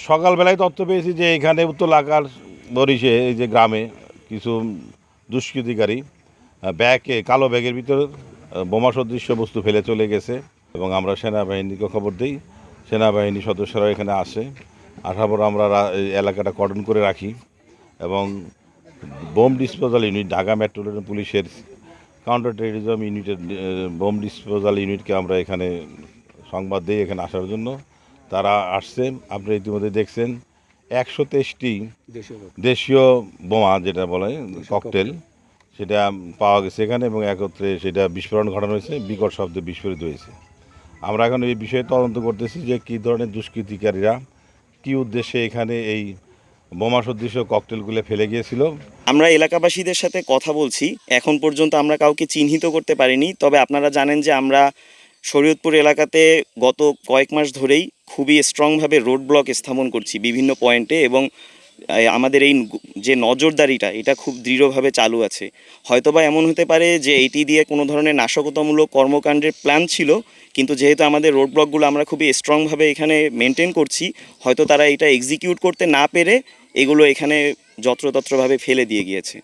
সকালবেলায় তথ্য পেয়েছি যে এখানে উত্তলাকার বরিশে এই যে গ্রামে কিছু দুষ্কৃতিকারী কালো ব্যাগের ভিতর বোমা সদৃশ্য বস্তু ফেলে চলে গেছে এবং আমরা সেনাবাহিনীকে খবর দিই। সেনাবাহিনী সদস্যরা এখানে আসে, আসার পর আমরা এই এলাকাটা কর্ডন করে রাখি এবং bomb disposal unit, Dhaka metropolitan পুলিশের কাউন্টার টেরোরিজম ইউনিটের বোম ডিসপোজাল ইউনিটকে আমরা এখানে সংবাদ দিই এখানে আসার জন্য। তারা আসছে, আপনি ইতিমধ্যে দেখছেন 123টি দেশীয় বোমা যেটা বলে ককটেল, সেটা পাওয়া গেছে এখানে এবং একত্রে সেটা বিস্ফোরণ ঘটানো হয়েছে, বিকট শব্দে বিস্ফোরিত হয়েছে। আমরা এখন এই বিষয়ে তদন্ত করতেছি যে কী ধরনের দুষ্কৃতিকারীরা কী উদ্দেশ্যে এখানে এই বোমা সদৃশ ককটেলগুলো ফেলে গিয়েছিল। আমরা এলাকাবাসীদের সাথে কথা বলছি, এখন পর্যন্ত আমরা কাউকে চিহ্নিত করতে পারিনি। তবে আপনারা জানেন যে আমরা শরীয়তপুর এলাকাতে গত কয়েক মাস ধরেই খুবই স্ট্রংভাবে রোড ব্লক স্থাপন করছি বিভিন্ন পয়েন্টে, এবং আমাদের এই যে নজরদারিটা এটা খুব দৃঢ়ভাবে চালু আছে। হয়তোবা এমন হতে পারে যে এইটি দিয়ে কোনো ধরনের নাশকতামূলক কর্মকাণ্ডের প্ল্যান ছিল, কিন্তু যেহেতু আমাদের রোড ব্লকগুলো আমরা খুবই স্ট্রংভাবে এখানে মেনটেন করছি, হয়তো তারা এটা এক্সিকিউট করতে না পেরে এগুলো এখানে যত্রতত্রভাবে ফেলে দিয়ে গিয়েছে।